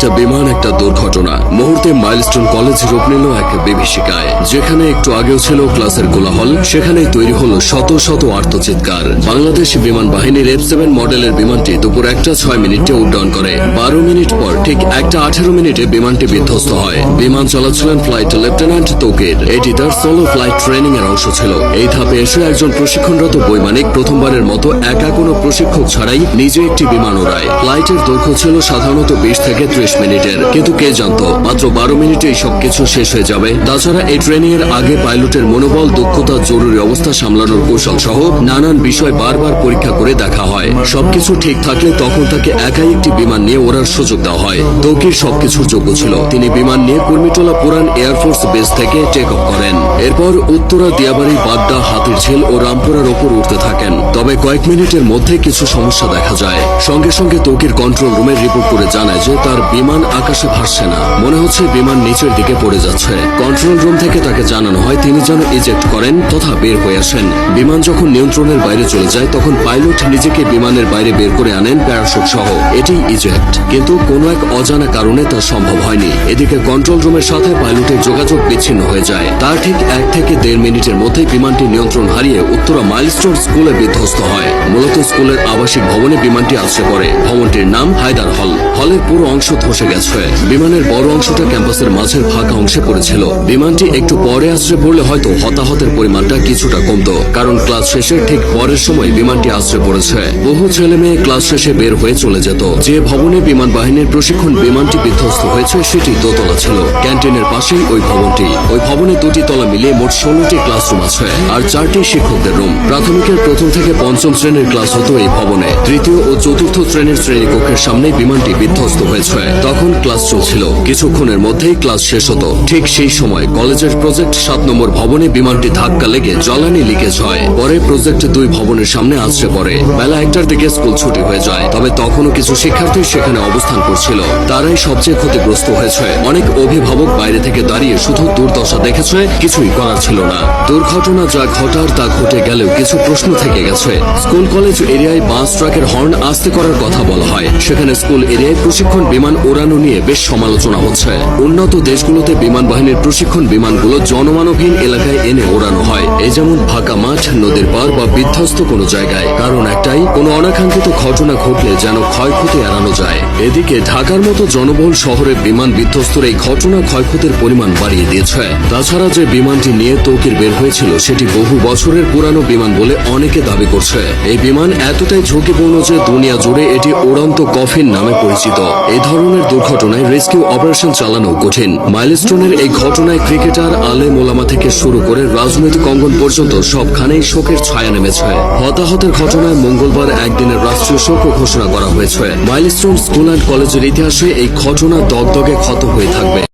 একটা বিমান, একটা দুর্ঘটনা। মুহূর্তে মাইলস্টোন কলেজ রূপ নিল এক বিভীষিকায়। যেখানে একটু আগেও ছিল ক্লাসের কোলাহল, সেখানেই তৈরি হলো শত শত আর্তচিৎকার। বাংলাদেশ বিমান বাহিনীর F7 মডেলের বিমানটি দুপুর 1:06 উড্ডয়ন করে। 12 মিনিট পর ঠিক 1:18 বিমানটি বিধ্বস্ত হয়। বিমান চালাচ্ছিলেন ফ্লাইট লেফটেন্যান্ট তৌকির। এটি তার সোলো ফ্লাইট ট্রেনিং এর অংশ ছিল। এই ধাপে এসে একজন প্রশিক্ষণরত বৈমানিক প্রথমবারের মতো একা কোনো প্রশিক্ষক ছাড়াই নিজে একটি বিমান ওড়ায়। ফ্লাইটের দৈর্ঘ্য ছিল সাধারণত 20 থেকে 30 মিনিটের, কিন্তু কে জানতো মাত্র 12 মিনিটেই সবকিছু শেষ হয়ে যাবে। তাছাড়া এই ট্রেনিং এর আগে পাইলটের মনোবল, দক্ষতা, জরুরি অবস্থা সামলানোর কৌশল সহ নানান বিষয় বারবার পরীক্ষা করে দেখা হয়। সবকিছু ঠিক থাকলে তখন তাকে একাই একটি বিমান নিয়ে ওড়ার সুযোগ দেওয়া হয়। তৌকির সবকিছুর যোগ্য ছিল। তিনি বিমান নিয়ে কুর্মিটোলা পুরান এয়ারফোর্স বেস থেকে টেক অফ করেন। এরপর উত্তরা, দিয়াবাড়ি, বাড্ডা, হাতিরঝিল ও রামপুরার ওপর উঠতে থাকেন। তবে কয়েক মিনিটের মধ্যে কিছু সমস্যা দেখা যায়। সঙ্গে সঙ্গে তৌকির কন্ট্রোল রুমে রিপোর্ট করে জানায় যে তার বিমান আকাশে ভাসছে না, মনে হচ্ছে বিমান নিচের দিকে পড়ে যাচ্ছে। কন্ট্রোল রুম থেকে তাকে জানানো হয় তিনি যেন ইজেক্ট করেন তথা বের হয়ে আসেন। বিমান যখন নিয়ন্ত্রণের বাইরে চলে যায় তখন পাইলট নিজেকে বিমানের বাইরে বের করে আনেন প্যারাশুট সহ। এটি ইজেক্ট, কিন্তু কোনো এক অজানা কারণে তা সম্ভব হয়নি। এদিকে কন্ট্রোল রুমের সাথে পাইলটের যোগাযোগ বিচ্ছিন্ন হয়ে যায়। তার ঠিক 1 থেকে 1.5 মিনিটের মধ্যে বিমানটি নিয়ন্ত্রণ হারিয়ে উত্তরা মাইলস্টোন স্কুলে বিধ্বস্ত হয়। মূলত স্কুলের আবাসিক ভবনে বিমানটি আছড়ে পড়ে। ভবনটির নাম হায়দার হল। হলের পুরো অংশ ধসে গেছে। বিমানের বড় অংশটা ক্যাম্পাসের মাঝের ফাঁকা অংশে পড়েছিল। বিমানটি একটু পরে আছড়ে পড়লে হয়তো হতাহতের পরিমাণটা কিছুটা কমতো, কারণ ক্লাস শেষের ঠিক পরের সময় বিমানটি আছড়ে পড়েছে। বহু ছেলে মেয়ে ক্লাস শেষে বের হয়ে চলে যেত। যে ভবনে বিমান বাহিনীর প্রশিক্ষণ বিমানটি বিধ্বস্ত হয়েছে সেটি দোতলা ছিল। ক্যান্টিনের পাশেই ওই ভবনটি। ওই ভবনে 2টি তলা মিলিয়ে মোট 16টি ক্লাসরুম আছে আর 4টি শিক্ষকদের রুম। প্রাথমিকের 1ম থেকে 5ম শ্রেণীর ক্লাস হতো এই ভবনে। 3য় ও 4র্থ শ্রেণীর শ্রেণীকক্ষের সামনে বিমানটি বিধ্বস্ত হয়েছে। তখন ক্লাস চলছিল। কিছুক্ষণের মধ্যেই ক্লাস শেষ হতো। ঠিক সেই সময় কলেজের প্রজেক্ট 7 নম্বর ভবনে বিমানটি ধাক্কা লেগে জ্বালানি লিকেজ হয়। পরে প্রজেক্ট 2 ভবনের সামনে আছড়ে পড়ে। বেলা 1টার দিকে স্কুল ছুটি হয়ে যায়। তবে তখনও কিছু শিক্ষার্থী সেখানে অবস্থান করছিল। তারাই সবচেয়ে ক্ষতিগ্রস্ত হয়েছে। অনেক অভিভাবক বাইরে থেকে দাঁড়িয়ে শুধু দুর্দশা দেখেছে, কিছুই করার ছিল না। দুর্ঘটনা যা ঘটার তা ঘটে গেলেও কিছু প্রশ্ন থেকে গেছে। স্কুল কলেজ এরিয়ায় বাস ট্রাকের হর্ন আস্তে করার কথা বলা হয়। সেখানে স্কুল এরিয়ায় প্রশিক্ষণ বিমান ওড়ানো নিয়ে বেশ সমালোচনা হচ্ছে। উন্নত দেশগুলোতে বিমান বাহিনীর প্রশিক্ষণ বিমানগুলো জনমানবহীন এলাকায় এনে ওড়ানো হয়, এই যেমন ফাঁকা মাঠ, নদীর পার বা বিধ্বস্ত কোনো জায়গায়। কারণ একটাই, কোনো অনাকাঙ্ক্ষিত ঘটনা ঘটলে যেন ক্ষয়ক্ষতি এড়ানো যায়। এদিকে ঢাকার মতো জনবহুল শহরে বিমান বিধ্বস্তর এই ঘটনা ক্ষয়ক্ষতির পরিমাণ বাড়িয়ে দিয়েছে। তাছাড়া যে বিমানটি নিয়ে তৌকির বের হয়েছিল সেটি বহু বছরের পুরানো বিমান বলে অনেকে দাবি করছে। এই বিমান এতটাই ঝুঁকিপূর্ণ যে দুনিয়া জুড়ে এটি উড়ন্ত কফিন নামে পরিচিত। এই ধরনের দুর্ঘটনায় রেস্কিউ অপারেশন চালানো কঠিন। মাইলস্টোনের এই ঘটনায় ক্রিকেটার, আলেম ওলামা থেকে শুরু করে রাজনৈতিক অঙ্গন পর্যন্ত সবখানেই শোকের ছায়া নেমেছে। হতাহতের ঘটনায় মঙ্গলবার একদিনের রাষ্ট্রীয় শোক ঘোষণা করা হয়েছে। মাইলস্টোন স্কুল অ্যান্ড কলেজের ইতিহাসে এই ঘটনা দগদগে ক্ষত হয়ে থাকবে।